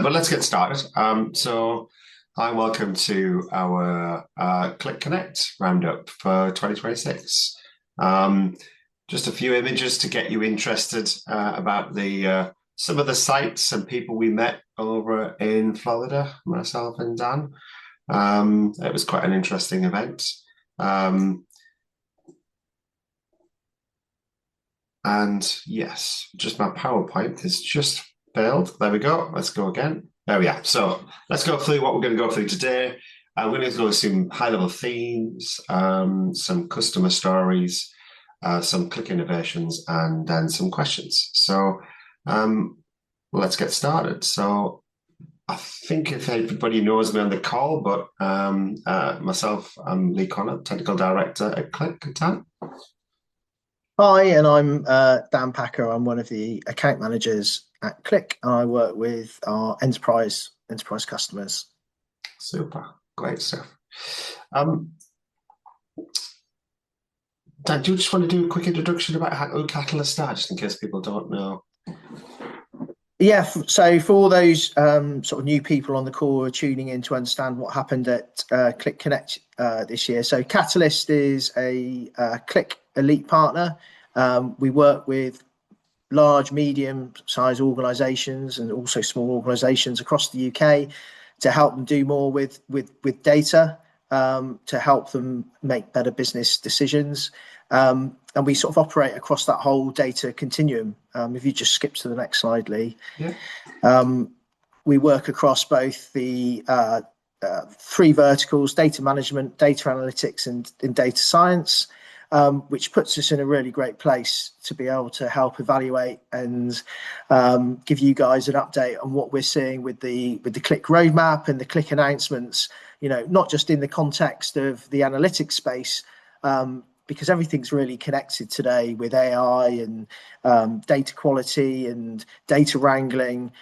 But let's get started. So hi, welcome to our Qlik Connect roundup for 2026. Just a few images to get you interested about the some of the sites and people we met over in Florida, myself and Dan. It was quite an interesting event. And yes, just my PowerPoint has just failed. There we go. Let's go again. There we are. So let's go through what we're going to go through today. We're going to go through some high-level themes, some customer stories, some Qlik innovations, and then some questions. So let's get started. So I think if everybody knows me on the call, but myself, I'm Lee Connor, Technical Director at Qlik Connect. Hi, and I'm Dan Packer. I'm one of the account managers at Qlik, and I work with our enterprise customers. Super, great stuff. Dan, do you just want to do a quick introduction about who Catalyst are, just in case people don't know? Yeah, so for all those sort of new people on the call who are tuning in to understand what happened at Qlik Connect this year. So Catalyst is a Qlik elite partner. We work with large, medium-sized organisations and also small organisations across the UK to help them do more with data, to help them make better business decisions. And we sort of operate across that whole data continuum. If you just skip to the next slide, Lee. Yeah. We work across both the three verticals: data management, data analytics, and data science, which puts us in a really great place to be able to help evaluate and give you guys an update on what we're seeing with the Qlik roadmap and the Qlik announcements. You know, not just in the context of the analytics space, because everything's really connected today with AI and data quality and data wrangling.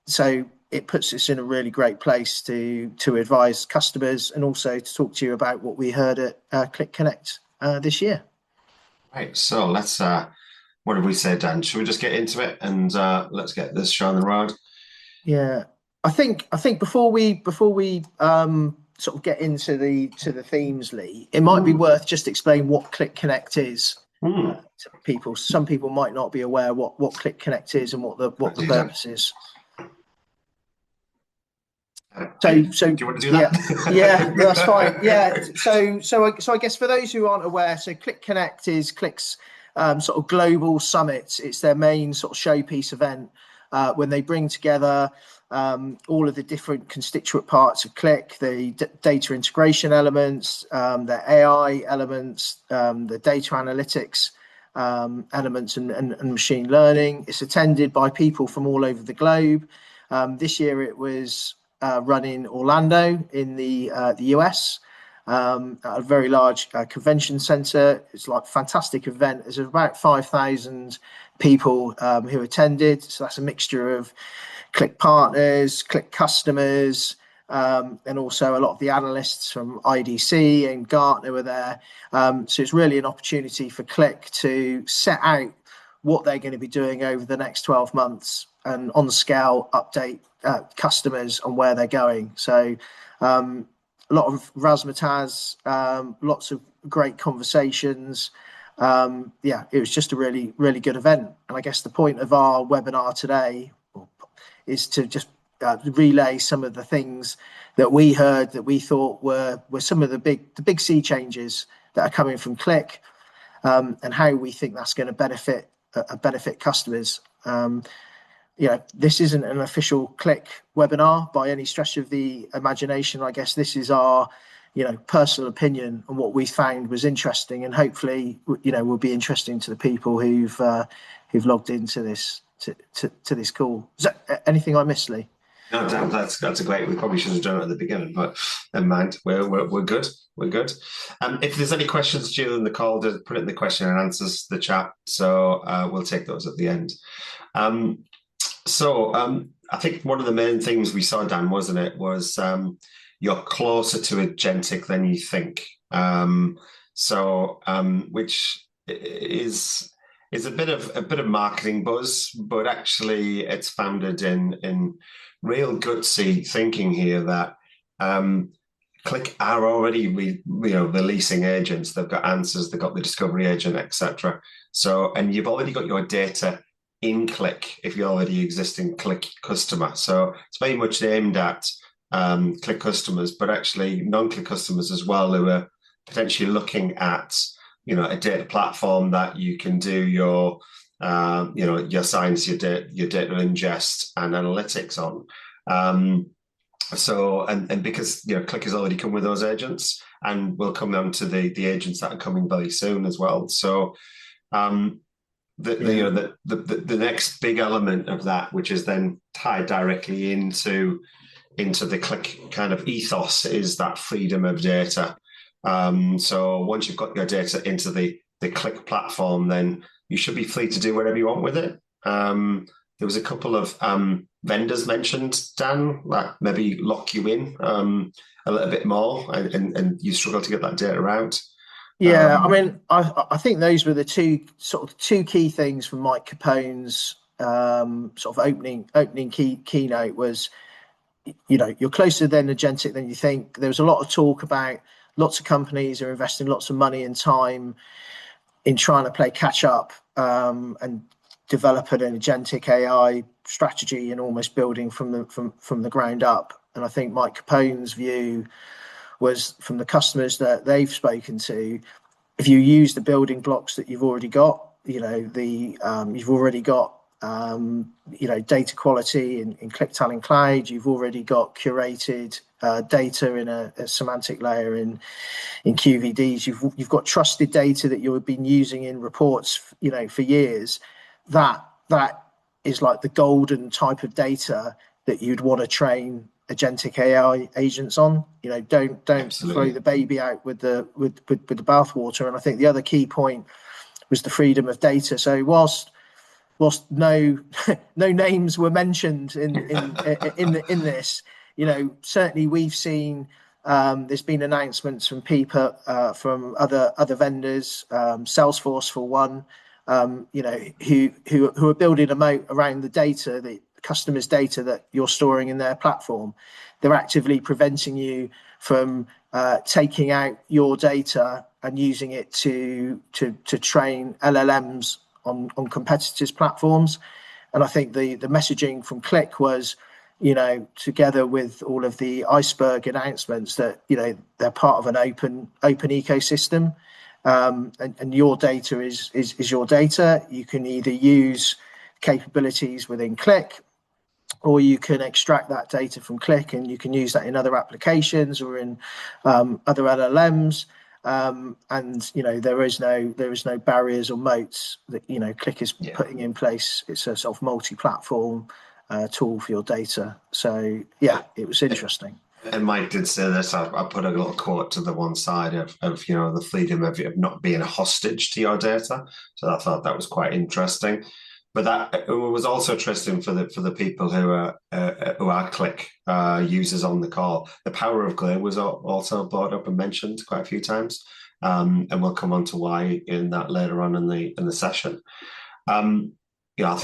So it puts us in a really great place to advise customers and also to talk to you about what we heard at Qlik Connect this year. Right. So let's. What did we say, Dan? Should we just get into it and let's get this show on the road? Yeah, I think before we sort of get into the themes, Lee, it might be worth just explaining what Qlik Connect is to people. Some people might not be aware what Qlik Connect is and what the purpose is. Do you want to do that? Yeah, that's fine. Yeah, so I guess for those who aren't aware, so Qlik Connect is Qlik's sort of global summit. It's their main sort of showpiece event when they bring together all of the different constituent parts of Qlik, the data integration elements, the AI elements, the data analytics elements, and machine learning. It's attended by people from all over the globe. This year it was run in Orlando in the US, at a very large convention center. It's like a fantastic event. There's about 5,000 people who attended. So that's a mixture of Qlik partners, Qlik customers, and also a lot of the analysts from IDC and Gartner were there. So it's really an opportunity for Qlik to set out what they're going to be doing over the next 12 months and on scale update customers on where they're going. So a lot of razzmatazz, lots of great conversations. Yeah, it was just a really, really good event. And I guess the point of our webinar today is to just relay some of the things that we heard that we thought were some of the big sea changes that are coming from Qlik, and how we think that's going to benefit customers. You know, this isn't an official Qlik webinar by any stretch of the imagination. I guess this is our, personal opinion on what we found was interesting, and hopefully, will be interesting to the people who've logged into this to this call. Is that anything I missed, Lee? No, Dan, that's a great. We probably should have done it at the beginning, but never mind. We're good. We're good. If there's any questions during the call, just put it in the question and answers the chat. So we'll take those at the end. I think one of the main things we saw, Dan, wasn't it, was you're closer to agentic than you think. Which is a bit of marketing buzz, but actually it's founded in real gutsy thinking here that Qlik are already releasing agents. They've got answers, they've got the discovery agent, etc. So, and you've already got your data in Qlik if you're already existing Qlik customer. So it's very much aimed at Qlik customers, but actually non-Qlik customers as well, who are potentially looking at a data platform that you can do your your science, your data ingest and analytics on. So and because Qlik has already come with those agents, and we'll come down to the agents that are coming very soon as well. So the next big element of that, which is then tied directly into the Qlik kind of ethos, is that freedom of data. So once you've got your data into the Qlik platform, then you should be free to do whatever you want with it. There was a couple of vendors mentioned, Dan, that maybe lock you in a little bit more, and you struggle to get that data out. Yeah, I mean, I think those were the two key things from Mike Capone's sort of opening keynote was, you're closer than agentic than you think. There was a lot of talk about lots of companies are investing lots of money and time in trying to play catch up and develop an agentic AI strategy and almost building from the ground up. And I think Mike Capone's view was, from the customers that they've spoken to, if you use the building blocks that you've already got, you've already got data quality in Qlik Talent Cloud, you've already got curated data in a semantic layer in QVDs, you've got trusted data that you've been using in reports for years. That is like the golden type of data that you'd want to train agentic AI agents on. Don't Absolutely. throw the baby out with the bathwater. And I think the other key point was the freedom of data. So whilst no names were mentioned in this, certainly we've seen there's been announcements from people from other vendors, Salesforce for one, who are building a moat around the data, the customers' data that you're storing in their platform. They're actively preventing you from taking out your data and using it to train LLMs on competitors' platforms. And I think the messaging from Qlik was, together with all of the Iceberg announcements, that they're part of an open ecosystem. And your data is your data. You can either use capabilities within Qlik, or you can extract that data from Qlik and you can use that in other applications or in other LLMs. And there is no barriers or moats that Qlik is putting in place. It's a sort of multi-platform tool for your data. So it was interesting. And Mike did say this. I put a little quote to the one side of the freedom of not being a hostage to your data. So I thought that was quite interesting. But that it was also interesting for the people who are Qlik users on the call. The power of Glare was also brought up and mentioned quite a few times, and we'll come on to why in that later on in the session. I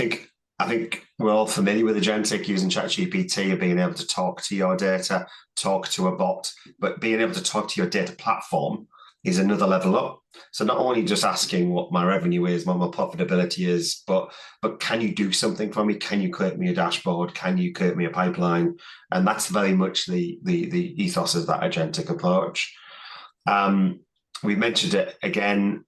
think we're all familiar with agentic, using ChatGPT, of being able to talk to your data, talk to a bot, but being able to talk to your data platform is another level up. So not only just asking what my revenue is, what my profitability is, but can you do something for me? Can you create me a dashboard? Can you create me a pipeline? And that's very much the ethos of that agentic approach. We mentioned it again,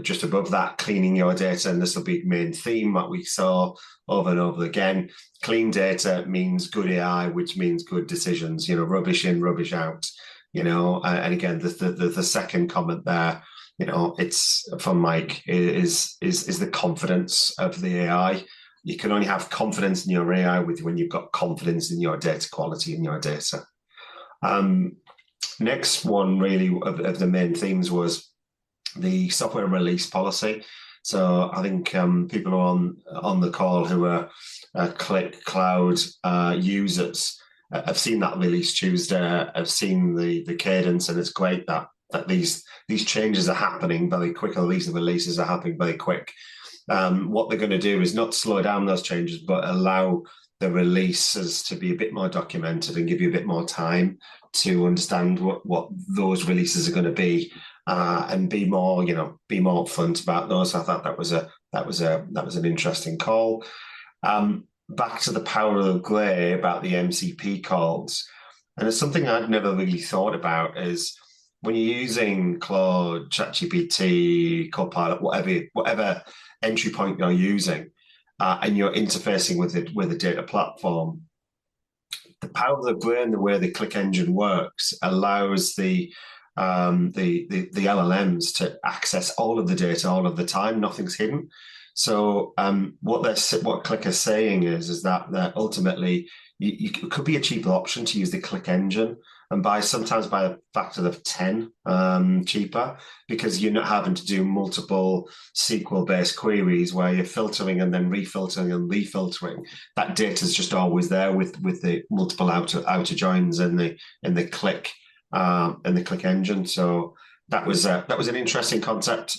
just above that, cleaning your data, and this will be the main theme that we saw over and over again. Clean data means good AI, which means good decisions. Rubbish in, rubbish out. And again, the second comment there, it's from Mike, is the confidence of the AI. You can only have confidence in your AI when you've got confidence in your data quality in your data. Next one really of the main themes was the software release policy. So I think people are on the call who are Qlik Cloud users have seen that release Tuesday. I've seen the cadence, and it's great that these changes are happening very quick, or these releases are happening very quick. What they're going to do is not slow down those changes, but allow the releases to be a bit more documented and give you a bit more time to understand what those releases are going to be, and be more, be more upfront about those. I thought that was an interesting call. Back to the power of Glare about the MCP calls, and it's something I'd never really thought about is when you're using Claude, ChatGPT, Copilot, whatever entry point you're using, and you're interfacing with a data platform. The power of the brain, the way the Qlik engine works, allows the LLMs to access all of the data all of the time. Nothing's hidden. So what Qlik is saying is that ultimately it could be a cheaper option to use the Qlik engine, and sometimes by a factor of 10 cheaper, because you're not having to do multiple SQL-based queries where you're filtering and then refiltering and refiltering. That data is just always there with the multiple outer joins in the Qlik engine. So that was an interesting concept.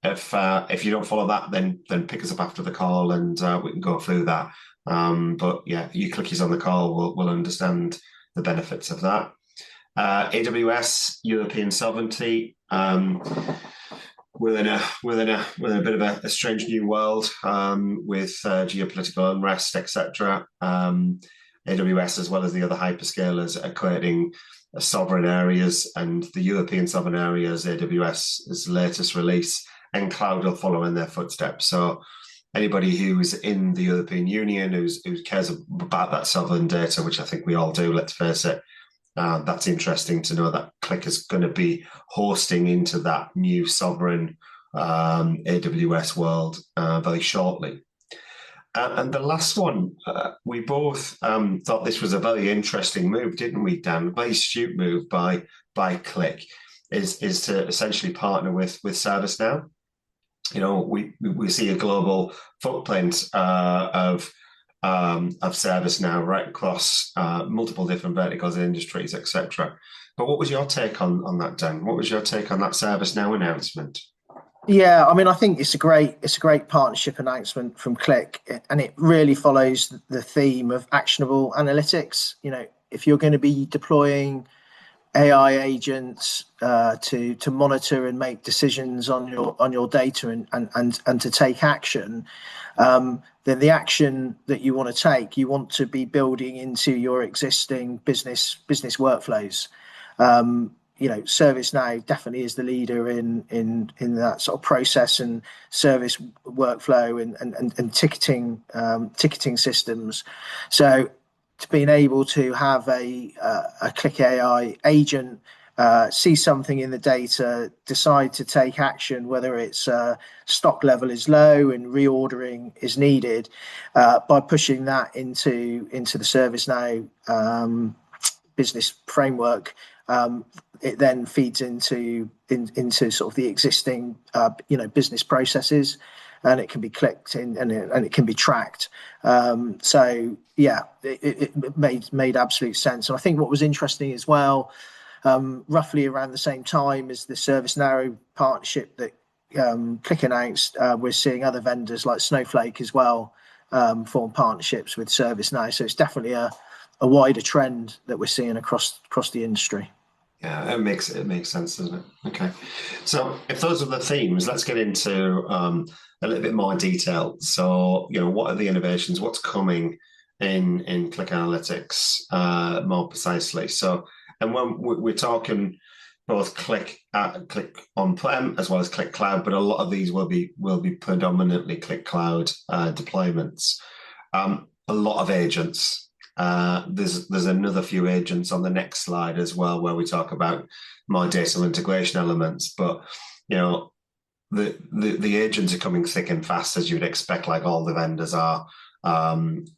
If you don't follow that, then pick us up after the call and we can go through that. But yeah, you clickies on the call will understand the benefits of that. AWS European sovereignty. We're in a bit of a strange new world with geopolitical unrest, etc. AWS, as well as the other hyperscalers, are creating sovereign areas, and the European sovereign areas, AWS's latest release, and cloud will follow in their footsteps. So anybody who's in the European Union who cares about that sovereign data, which I think we all do, let's face it, that's interesting to know that Qlik is going to be hosting into that new sovereign AWS world very shortly. And the last one, we both thought this was a very interesting move, didn't we, Dan? A very astute move by Qlik is to essentially partner with ServiceNow. We see a global footprint of ServiceNow right across multiple different verticals and industries, etc. But what was your take on that, Dan? What was your take on that ServiceNow announcement? Yeah, I mean, I think it's a great partnership announcement from Qlik, and it really follows the theme of actionable analytics. If you're going to be deploying AI agents to monitor and make decisions on your data and to take action, then the action that you want to take, you want to be building into your existing business workflows. ServiceNow definitely is the leader in that sort of process and service workflow and ticketing systems. So, to being able to have a Qlik AI agent see something in the data, decide to take action, whether it's stock level is low and reordering is needed, by pushing that into the ServiceNow business framework. It then feeds into sort of the existing business processes, and it can be clicked in and it can be tracked. So yeah, it made absolute sense. And I think what was interesting as well, roughly around the same time as the ServiceNow partnership that Qlik announced, we're seeing other vendors like Snowflake as well form partnerships with ServiceNow. So it's definitely a wider trend that we're seeing across the industry. Yeah, it makes sense, doesn't it? Okay, so if those are the themes, let's get into a little bit more detail. So, what are the innovations? What's coming in Qlik Analytics more precisely? So, and when we're talking both Qlik on-prem as well as Qlik Cloud, but a lot of these will be predominantly Qlik Cloud deployments. A lot of agents. There's another few agents on the next slide as well, where we talk about more data integration elements. But the agents are coming thick and fast, as you would expect, like all the vendors are, and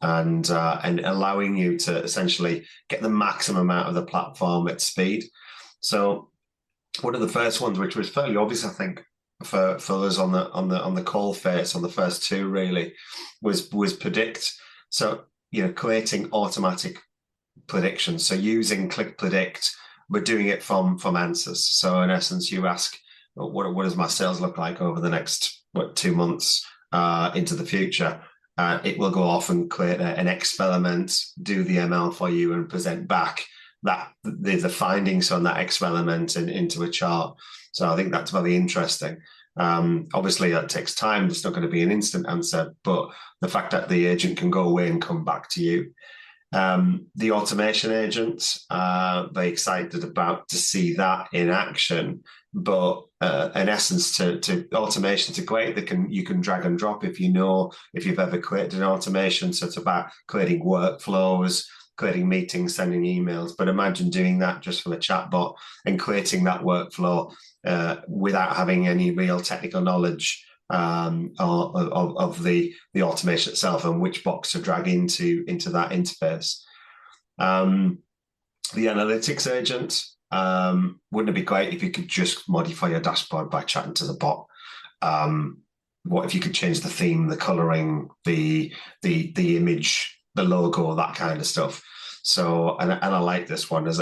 allowing you to essentially get the maximum out of the platform at speed. So one of the first ones, which was fairly obvious, I think, for us on the call face on the first two, really was Predict. So creating automatic predictions. So using Qlik Predict, we're doing it from answers. So in essence, you ask, what does my sales look like over the next 2 months into the future? it will go off and create an experiment, do the ML for you, and present back the findings on that experiment into a chart. So I think that's very interesting. Obviously, that takes time. There's not going to be an instant answer, but the fact that the agent can go away and come back to you. The automation agent, very excited to see that in action. But in essence, to automation to great, you can drag and drop if you've ever created an automation. So it's about creating workflows, creating meetings, sending emails. But imagine doing that just from a chatbot and creating that workflow without having any real technical knowledge of the automation itself and which box to drag into that interface. The analytics agent, wouldn't it be great if you could just modify your dashboard by chatting to the bot? What if you could change the theme, the coloring, the image, the logo, that kind of stuff? So, and I like this one. As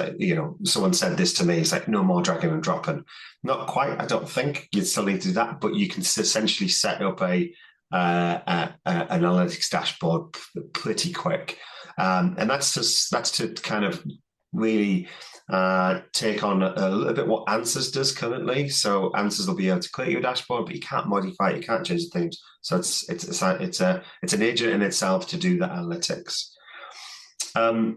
someone said this to me, it's like no more dragging and dropping. Not quite, I don't think. You still need to do that, but you can essentially set up an analytics dashboard pretty quick, and that's to kind of really take on a little bit what Answers does currently. So Answers will be able to create your dashboard, but you can't modify it, you can't change the themes. So it's an agent in itself to do the analytics.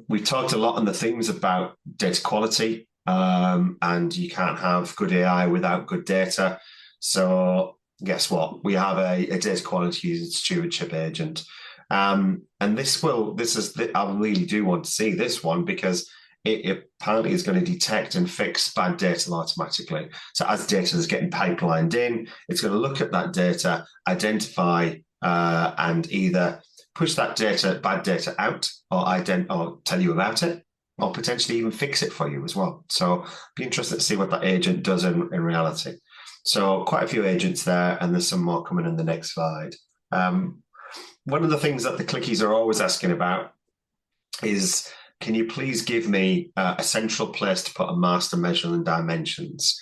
We've talked a lot on the themes about data quality, and you can't have good AI without good data. So guess what? We have a data quality stewardship agent. And I really do want to see this one because it apparently is going to detect and fix bad data automatically. So as data is getting pipelined in, it's going to look at that data, identify and either push that bad data out, or tell you about it, or potentially even fix it for you as well. So be interested to see what that agent does in reality. So quite a few agents there, and there's some more coming in the next slide. One of the things that the clickies are always asking about is, can you please give me a central place to put a master measure and dimensions?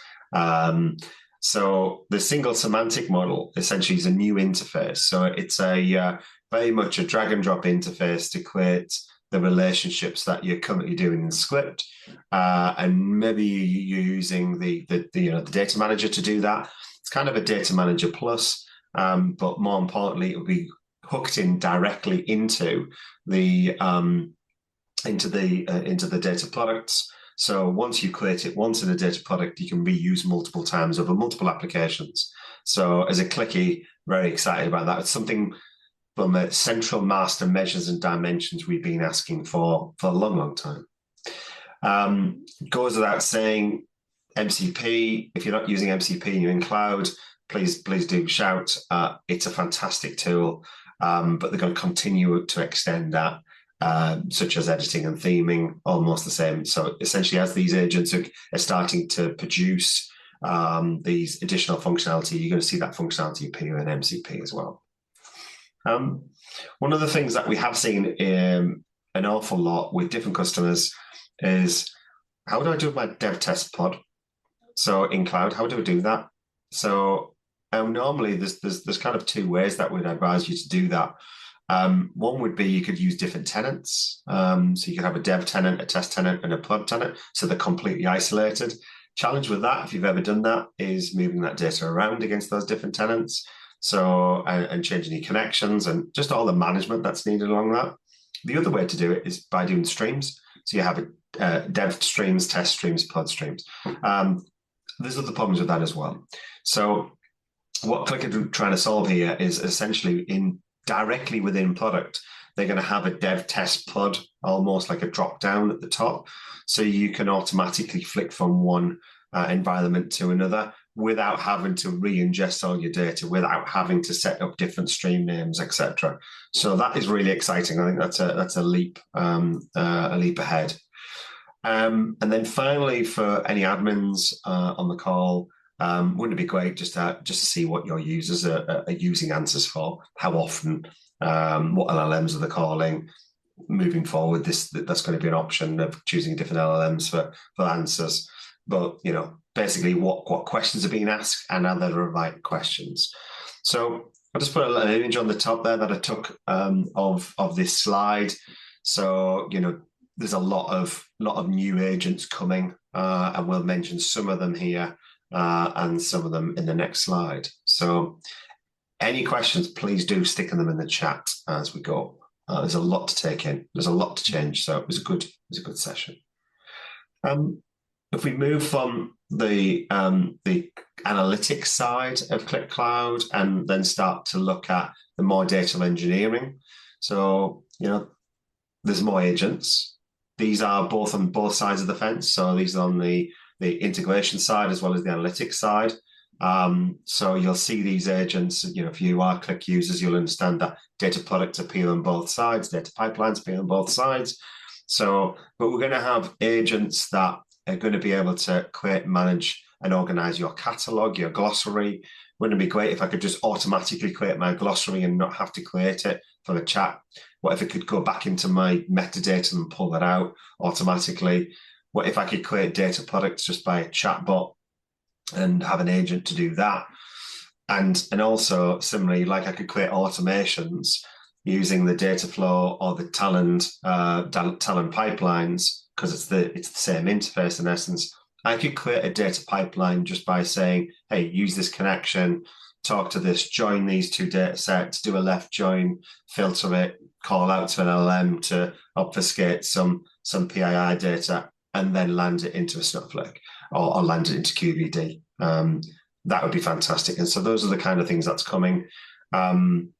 So the single semantic model essentially is a new interface. So it's very much a drag and drop interface to create the relationships that you're currently doing in script, and maybe you're using the data manager to do that. It's kind of a data manager plus, but more importantly, it will be hooked in directly into the data products. So once you create it once in a data product, you can reuse multiple times over multiple applications. So as a clicky, very excited about that. It's something from a central master measures and dimensions we've been asking for a long, long time. Goes without saying, MCP, if you're not using MCP and you're in cloud, please do shout. It's a fantastic tool, but they're going to continue to extend that, such as editing and theming, almost the same. So essentially, as these agents are starting to produce these additional functionality, you're going to see that functionality appear in MCP as well. One of the things that we have seen an awful lot with different customers is, how do I do my dev test pod? So in cloud, how do I do that? So normally there's kind of two ways that we'd advise you to do that. One would be you could use different tenants. So you could have a dev tenant, a test tenant, and a pod tenant. So they're completely isolated. Challenge with that, if you've ever done that, is moving that data around against those different tenants. So, and changing your connections and just all the management that's needed along that. The other way to do it is by doing streams. So you have dev streams, test streams, pod streams. There's other problems with that as well. So what Qlik are trying to solve here is essentially directly within product, they're going to have a dev test pod, almost like a drop down at the top. So you can automatically flick from one environment to another without having to re-ingest all your data, without having to set up different stream names, etc. So that is really exciting. I think that's a leap ahead. And then finally, for any admins on the call, wouldn't it be great just to see what your users are using Answers for, how often, what LLMs are they calling? Moving forward, that's going to be an option of choosing different LLMs for Answers. But basically what questions are being asked and are they the right questions. So I'll just put an image on the top there that I took of this slide. So, there's a lot of new agents coming, and we'll mention some of them here and some of them in the next slide. So any questions, please do stick them in the chat as we go. There's a lot to take in. There's a lot to change. So it was a good session. If we move from the analytics side of Qlik Cloud and then start to look at the more data engineering. So, there's more agents. These are both on both sides of the fence. So these are on the integration side as well as the analytics side. So you'll see these agents, if you are Qlik users, you'll understand that data products appear on both sides, data pipelines appear on both sides. So, but we're going to have agents that are going to be able to create, manage, and organize your catalog, your glossary. Wouldn't it be great if I could just automatically create my glossary and not have to create it from a chat? What if I could go back into my metadata and pull that out automatically? What if I could create data products just by a chatbot and have an agent to do that? And also similarly, like I could create automations using the data flow or the talent pipelines, because it's the same interface in essence. I could create a data pipeline just by saying, hey, use this connection, talk to this, join these two data sets, do a left join, filter it, call out to an LLM to obfuscate some PII data, and then land it into a Snowflake or land it into QVD. That would be fantastic. And so those are the kind of things that's coming.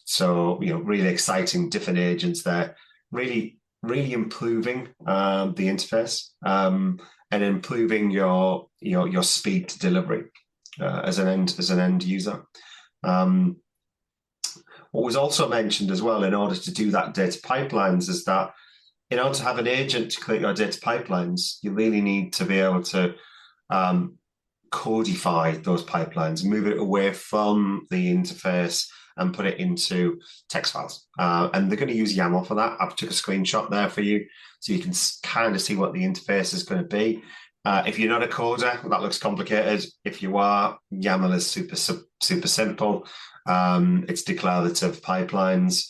So, really exciting, different agents there, really improving the interface and improving your speed to delivery as an end user. What was also mentioned as well, in order to do that data pipelines, is that in order to have an agent to create your data pipelines, you really need to be able to codify those pipelines, move it away from the interface and put it into text files. And they're going to use YAML for that. I've took a screenshot there for you, so you can kind of see what the interface is going to be. If you're not a coder, that looks complicated. If you are, YAML is super simple. It's declarative pipelines.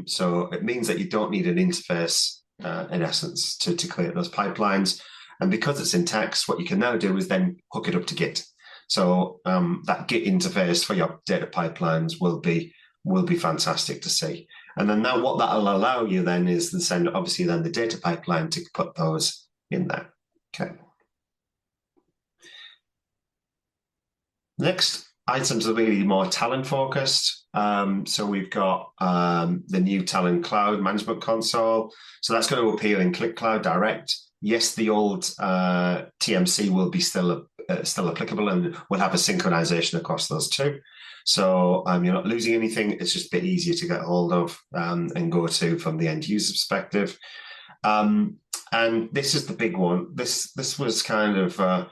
So it means that you don't need an interface, in essence, to create those pipelines. And because it's in text, what you can now do is then hook it up to Git. So that Git interface for your data pipelines will be fantastic to see. And then now what that'll allow you then is to send, obviously, then the data pipeline to put those in there. Okay. Next items are really more talent focused. So we've got the new Talent Cloud Management Console. So that's going to appear in Qlik Cloud Direct. Yes, the old TMC will be still applicable, and we'll have a synchronization across those two. So you're not losing anything. It's just a bit easier to get hold of and go to from the end user perspective. And this is the big one. This was kind of a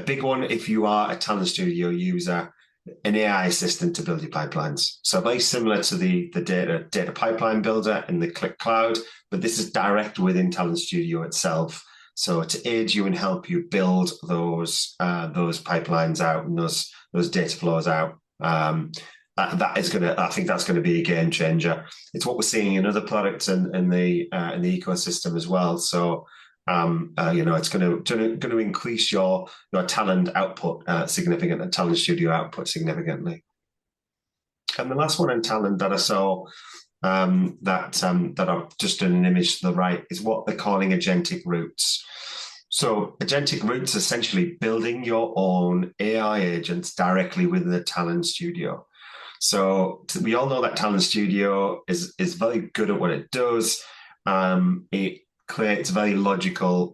big one if you are a Talent Studio user, an AI assistant to build your pipelines. So very similar to the data pipeline builder in the Qlik Cloud, but this is direct within Talent Studio itself. So to aid you and help you build those pipelines out and those data flows out. That is going to, I think that's going to be a game changer. It's what we're seeing in other products in the ecosystem as well. So it's going to increase your talent output significantly, Talent Studio output significantly. And the last one in talent that I saw that I've just done an image to the right is what they're calling agentic routes. So agentic routes are essentially building your own AI agents directly within the Talent Studio. So we all know that Talent Studio is very good at what it does. It creates very logical,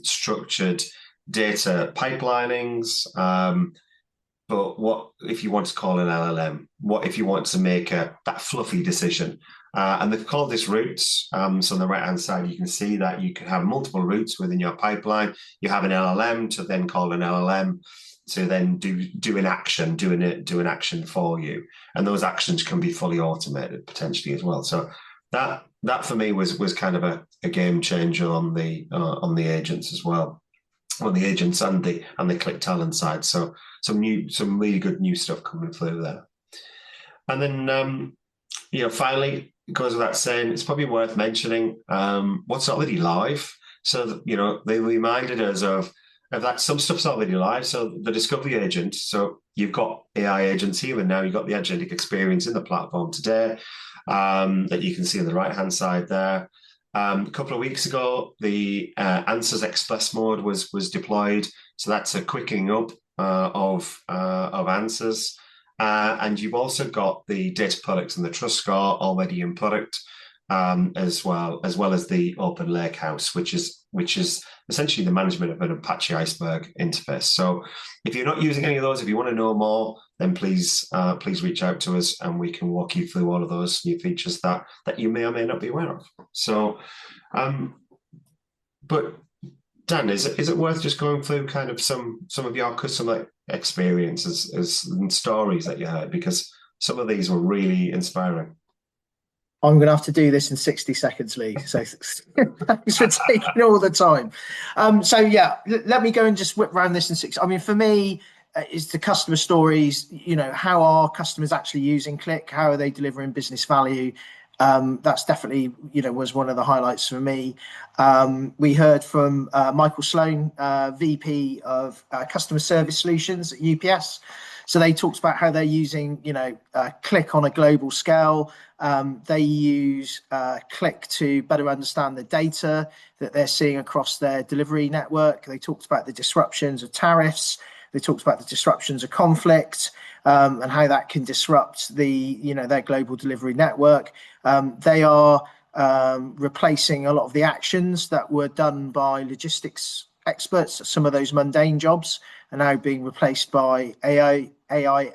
structured data pipelinings. But what if you want to call an LLM? What if you want to make that fluffy decision? And they've called this routes. So on the right-hand side, you can see that you can have multiple routes within your pipeline. You have an LLM to then call an LLM to then do an action for you. And those actions can be fully automated potentially as well. So that for me was kind of a game changer on the agents as well, on the agents and the Qlik Talent side. So some really good new stuff coming through there. And then, finally, it goes without saying, it's probably worth mentioning what's already live. So, they reminded us of that some stuff's already live. So the Discovery Agent. So you've got AI agents here, and now you've got the agentic experience in the platform today that you can see on the right-hand side there. A couple of weeks ago, the Answers Express mode was deployed. So that's a quickening up of answers. And you've also got the data products and the trust score already in product, as well as the Open Lakehouse, which is essentially the management of an Apache Iceberg interface. So if you're not using any of those, if you want to know more, then please reach out to us and we can walk you through all of those new features that you may or may not be aware of. So, but Dan, is it worth just going through kind of some of your customer experiences and stories that you heard, because some of these were really inspiring. I'm going to have to do this in 60 seconds, Lee. So thanks for taking all the time. So yeah, let me go and just whip around this in six. I mean, for me, is the customer stories, how are customers actually using Qlik? How are they delivering business value? That's definitely, was one of the highlights for me. We heard from Michael Sloan, VP of Customer Service Solutions at UPS. So they talked about how they're using, Qlik on a global scale. They use Qlik to better understand the data that they're seeing across their delivery network. They talked about the disruptions of tariffs. They talked about the disruptions of conflict and how that can disrupt their global delivery network. They are replacing a lot of the actions that were done by logistics experts. Some of those mundane jobs are now being replaced by AI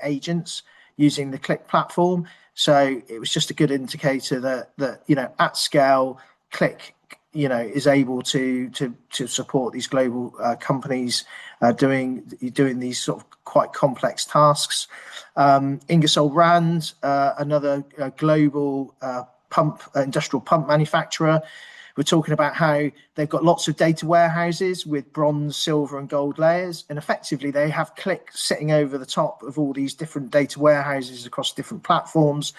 agents using the Qlik platform. So it was just a good indicator that at scale, Qlik is able to support these global companies doing these sort of quite complex tasks. Ingersoll Rand, another global industrial pump manufacturer. We're talking about how they've got lots of data warehouses with bronze, silver, and gold layers, and effectively they have Qlik sitting over the top of all these different data warehouses across different platforms,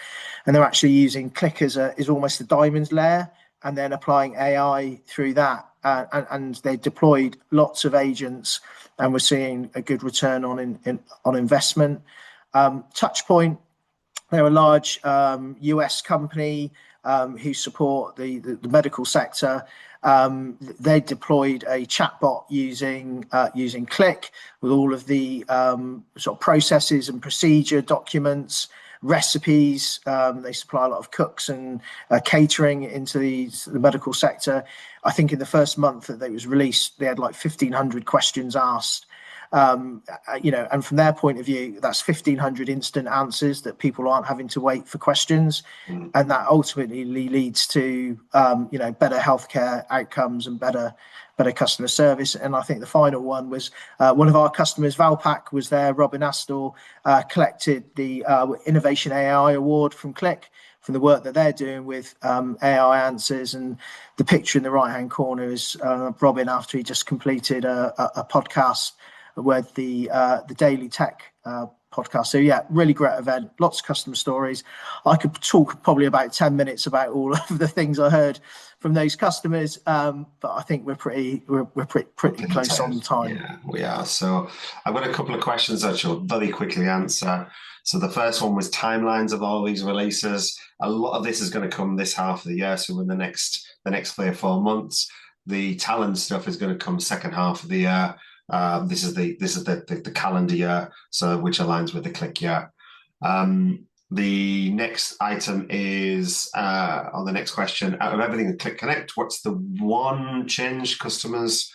and they're actually using Qlik as almost a diamonds layer, and then applying AI through that, and they deployed lots of agents, and we're seeing a good return on investment. Touchpoint, they're a large US company who support the medical sector. They deployed a chatbot using Qlik with all of the sort of processes and procedure documents, recipes. They supply a lot of cooks and catering into the medical sector. I think in the first month that it was released, they had like 1,500 questions asked. And from their point of view, that's 1,500 instant answers that people aren't having to wait for questions. And that ultimately leads to, better healthcare outcomes and better customer service. And I think the final one was one of our customers, Valpak, was there. Robin Astor collected the Innovation AI Award from Qlik for the work that they're doing with AI answers. And the picture in the right-hand corner is Robin after he just completed a podcast with the Daily Tech podcast. So yeah, really great event. Lots of customer stories. I could talk probably about 10 minutes about all of the things I heard from those customers, but I think we're pretty close on time. Yeah, we are. So I've got a couple of questions that you'll very quickly answer. So the first one was timelines of all these releases. A lot of this is going to come this half of the year, so in the next 3 or 4 months. The talent stuff is going to come second half of the year. This is the calendar year, so which aligns with the Qlik year. The next item is on the next question. Out of everything in Qlik Connect, what's the one change customers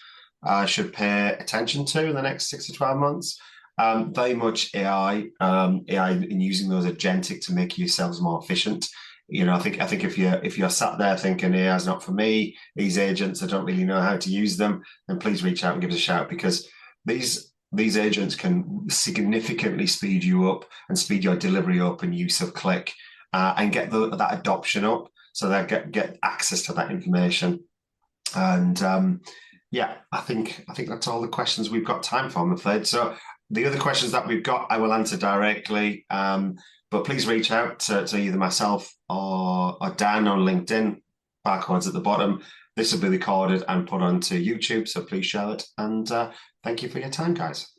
should pay attention to in the next 6 to 12 months? Very much AI in using those agentic to make yourselves more efficient. I think if you're sat there thinking AI is not for me, these agents, I don't really know how to use them, then please reach out and give us a shout, because these agents can significantly speed you up and speed your delivery up and use of Qlik and get that adoption up, so they get access to that information. And I think that's all the questions we've got time for, I'm afraid. So the other questions that we've got, I will answer directly. But please reach out to either myself or Dan on LinkedIn. Barcode's at the bottom. This will be recorded and put onto YouTube, so please share it. And thank you for your time, guys.